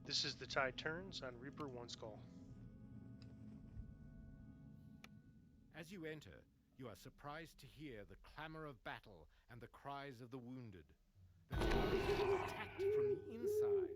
This is The Tide Turns on Reaper One Skull. As you enter, you are surprised to hear the clamor of battle and the cries of the wounded. The town is being attacked from the inside.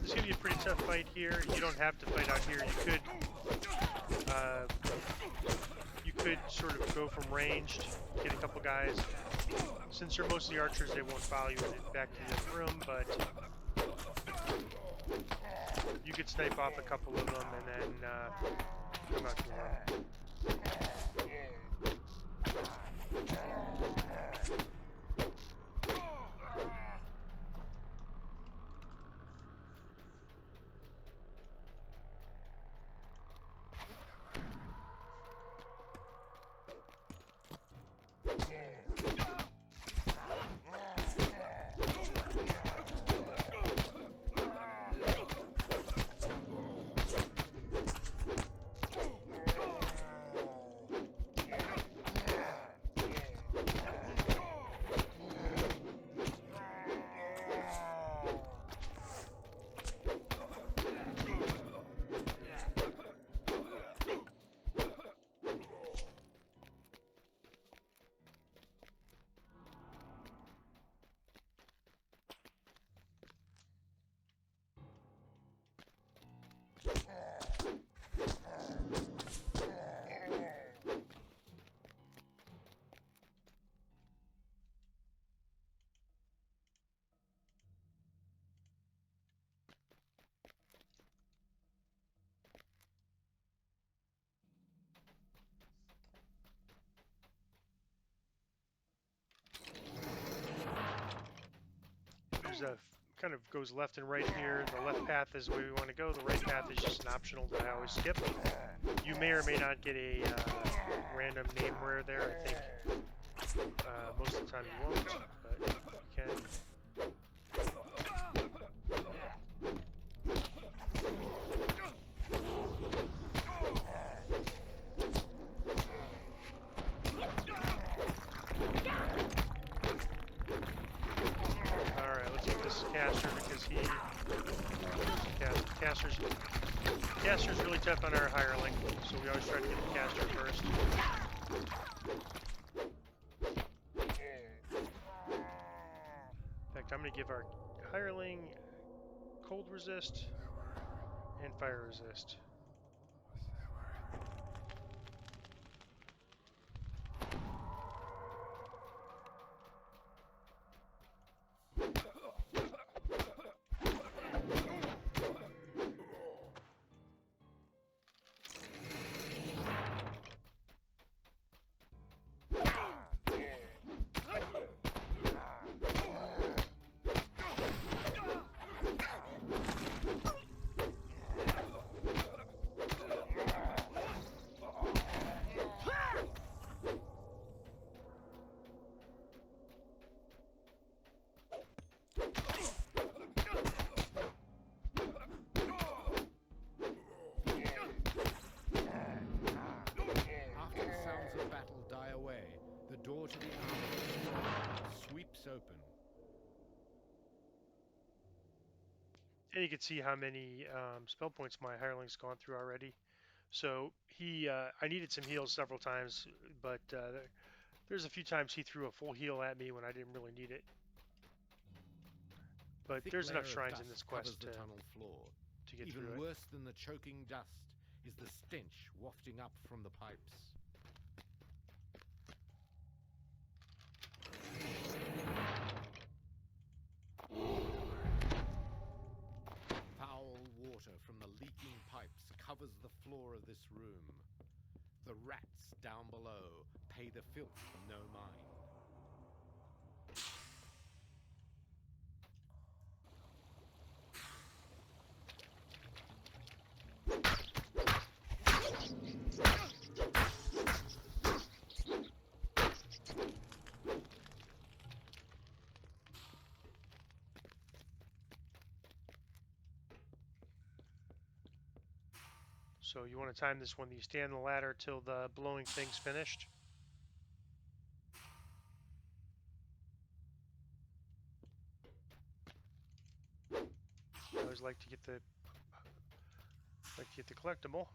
This is going to be a pretty tough fight here. You don't have to fight out here. You could sort of go from ranged, get a couple guys. Since you're mostly archers, they won't follow you back to the other room, but you could snipe off a couple of them and then come out to the room. There's a kind of goes left and right here. The left path is where we want to go. The right path is just an optional that I always skip. You may or may not get a random name rare there. I think most of the time you won't, but you can. Caster because caster's really tough on our hireling, so we always try to get the caster first. In fact, I'm going to give our hireling cold resist and fire resist. The door to the armory sweeps open. And you can see how many spell points my hireling's gone through already. So I needed some heals several times, but there's a few times he threw a full heal at me when I didn't really need it. But there's enough shrines in this quest to get through it. Even worse than the choking dust is the stench wafting up from the pipes. Foul water from the leaking pipes covers the floor of this room. The rats down below pay the filth no mind. So you want to time this when you stand on the ladder till the blowing thing's finished. I always like to get the collectible.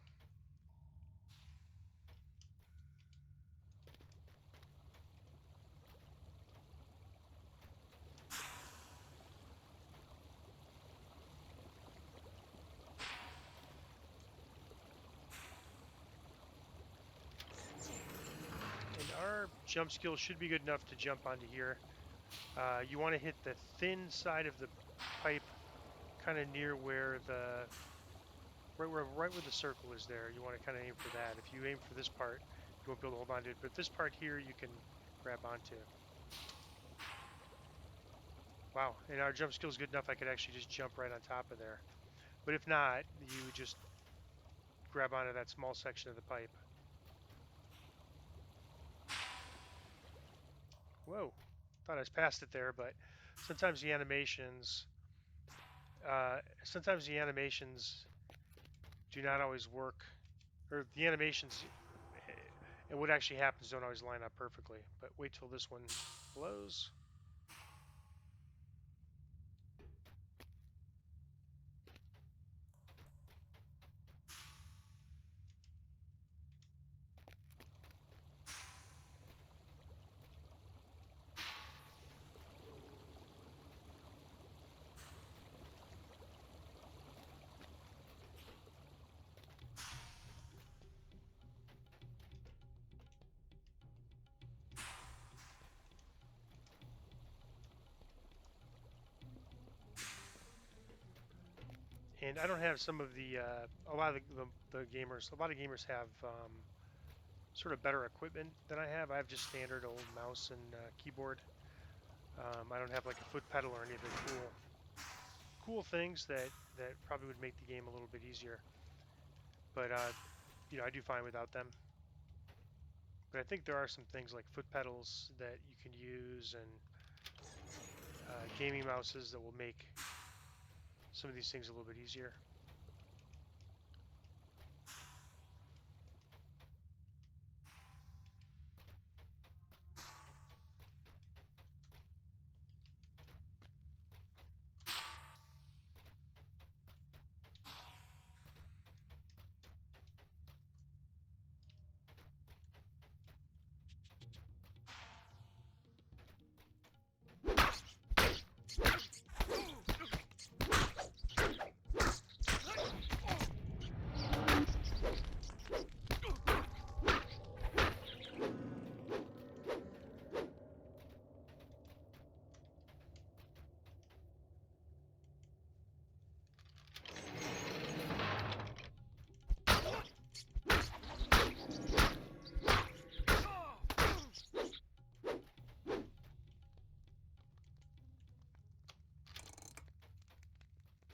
And our jump skill should be good enough to jump onto here. You want to hit the thin side of the pipe, kind of near where the right where the circle is there. You want to kind of aim for that. If you aim for this part, you won't be able to hold on to it. But this part here, you can grab onto. Wow, and our jump skill is good enough I could actually just jump right on top of there. But if not, you just grab onto that small section of the pipe. Whoa, thought I was past it there, but sometimes the animations, do not always work, or the animations and what actually happens don't always line up perfectly. But wait till this one blows. And I don't have some of the a lot of the gamers. A lot of gamers have sort of better equipment than I have. I have just standard old mouse and keyboard. I don't have like a foot pedal or any of the cool things that probably would make the game a little bit easier. But you know, I do fine without them. But I think there are some things like foot pedals that you can use and gaming mouses that will make some of these things a little bit easier.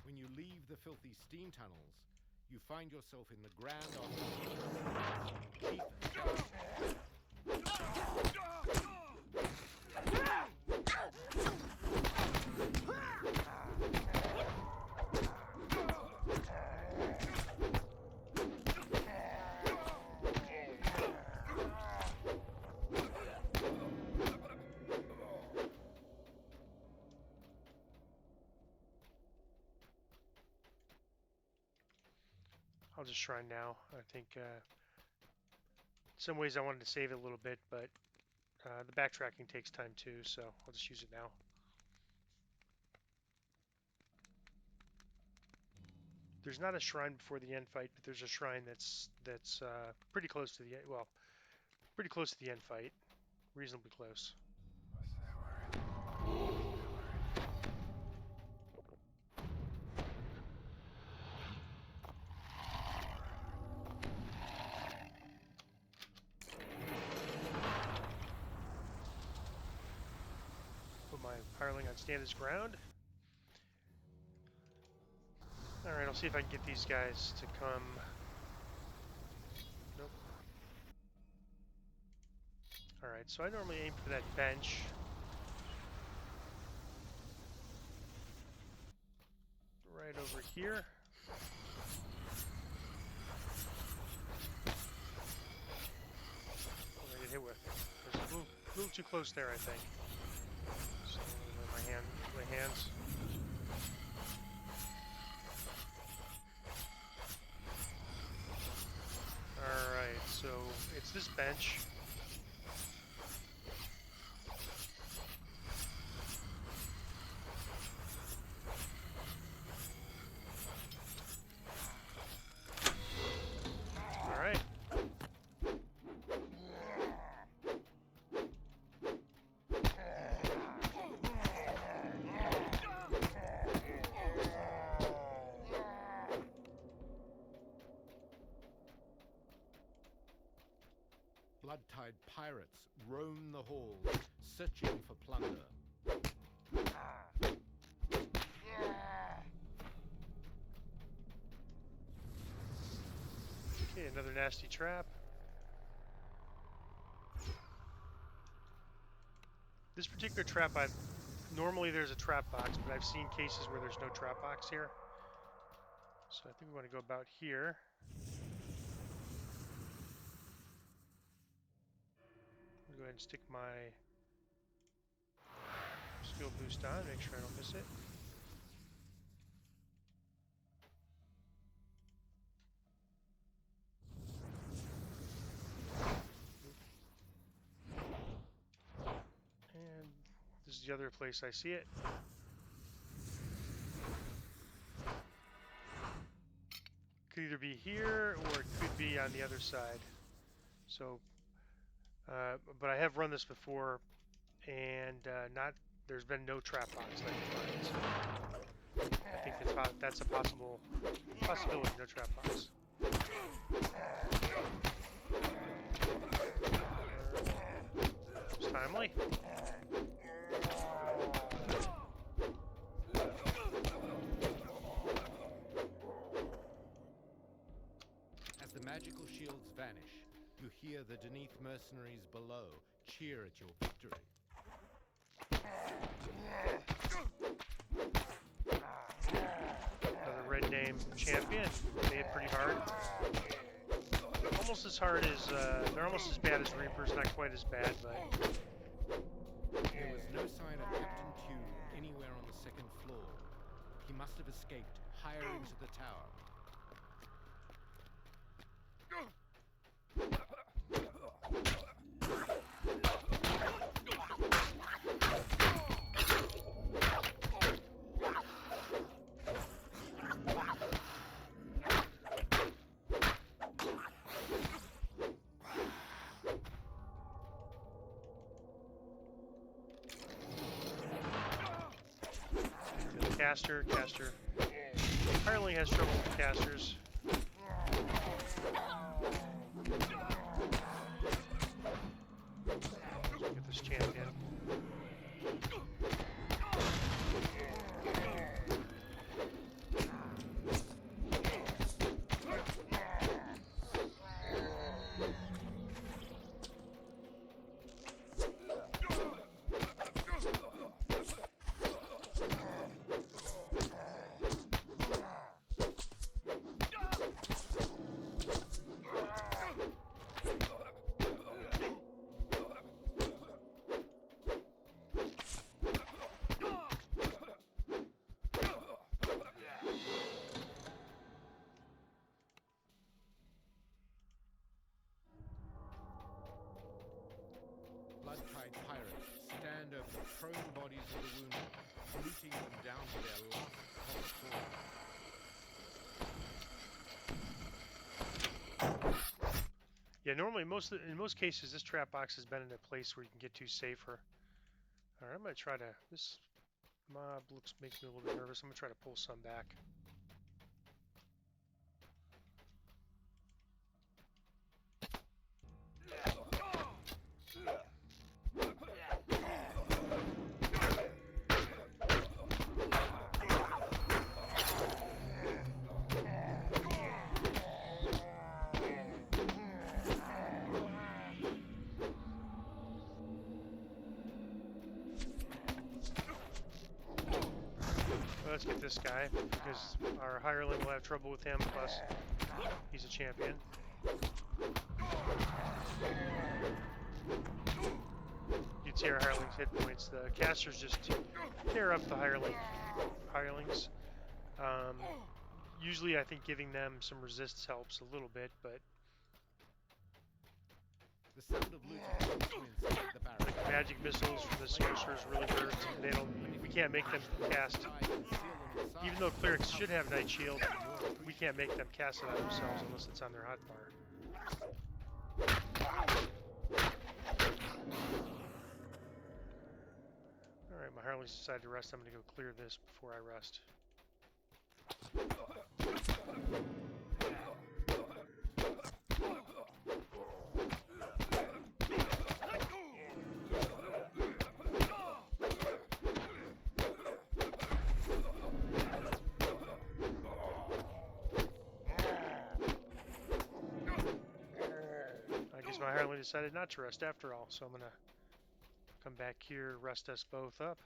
When you leave the filthy steam tunnels, you find yourself in the grand I'll just shrine now. I think in some ways I wanted to save it a little bit, but the backtracking takes time too, so I'll just use it now. There's not a shrine before the end fight, but there's a shrine that's pretty close to the end fight, reasonably close. Put my hireling on stand his ground. Alright, I'll see if I can get these guys to come. Nope. Alright, so I normally aim for that bench. Right over here. hit with. It was a little too close there, I think. So my hands. All right, so it's this bench. Blood-tide pirates roam the halls, searching for plunder. Okay, another nasty trap. This particular trap, normally there's a trap box, but I've seen cases where there's no trap box here. So I think we want to go about here. I'll go ahead and stick my skill boost on, make sure I don't miss it. And this is the other place I see it. Could either be here or it could be on the other side. So, but I have run this before, and there's been no trap box that I can find. So I think that's a possibility. No trap box. It's timely. As the magical shields vanish, you hear the Deneath mercenaries below cheer at your victory. Another red name champion. They hit pretty hard. Almost as hard as, they're almost as bad as Reapers, not quite as bad, but... There was no sign of Captain Q anywhere on the second floor. He must have escaped higher into the tower. Caster. Hireling has trouble with casters. Get this champion. Blood-tide pirates stand over the prone bodies of the wounded, looting them down to their last copper coin. Yeah, normally in most cases this trap box has been in a place where you can get to safer. All right, I'm gonna try to. This mob makes me a little bit nervous. I'm gonna try to pull some back. Let's get this guy, because our hireling will have trouble with him, plus he's a champion. You can see our hirelings' hit points. The casters just tear up the hirelings. Usually, I think giving them some resists helps a little bit, but The sound of looting comes from inside the barracks. like magic missiles from the sorcerers really hurt. They don't. We can't make them cast. Even though clerics should have Night Shield, we can't make them cast it on themselves unless it's on their hotbar. Alright, my hirelings decided to rest. I'm going to go clear this before I rest. I guess my hireling decided not to rest after all, so I'm going to come back here, rest us both up.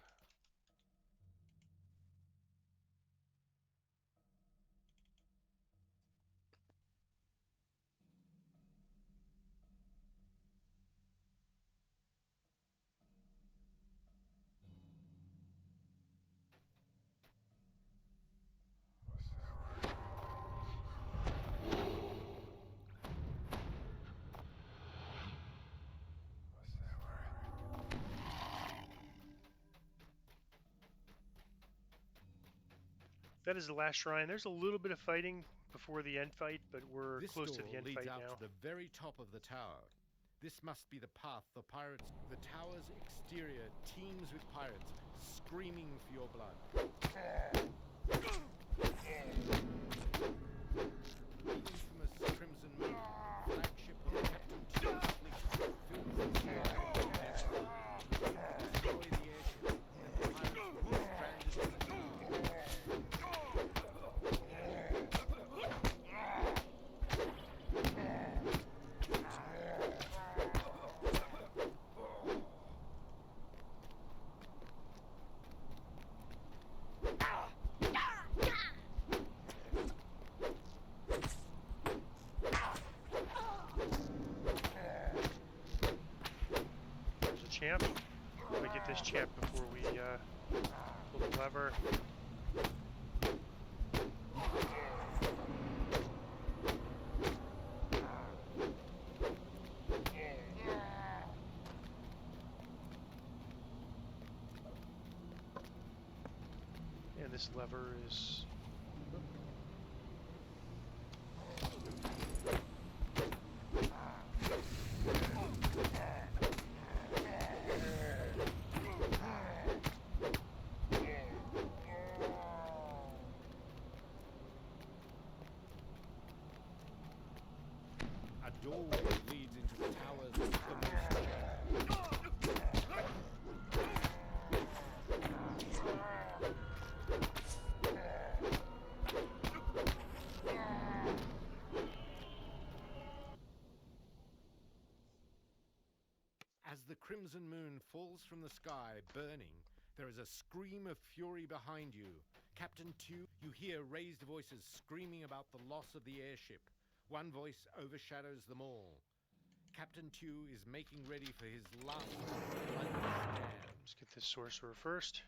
That is the last shrine. There's a little bit of fighting before the end fight, but we're close to the end fight now. This door leads out to the very top of the tower. This must be the path the pirates... The tower's exterior teems with pirates, screaming for your blood. The infamous Crimson Moon, flagship of Captain Tew's fleet, fills the sky. Destroy the airship, and the pirates will be stranded on the tower. There's a champ. I'm going to get this champ before we pull the lever. And this lever is... A doorway leads into the tower's uppermost chamber. As the crimson moon falls from the sky, burning, there is a scream of fury behind you. Captain Tew, you hear raised voices screaming about the loss of the airship. One voice overshadows them all. Captain Tew is making ready for his last bloody stand. Let's get this sorcerer first.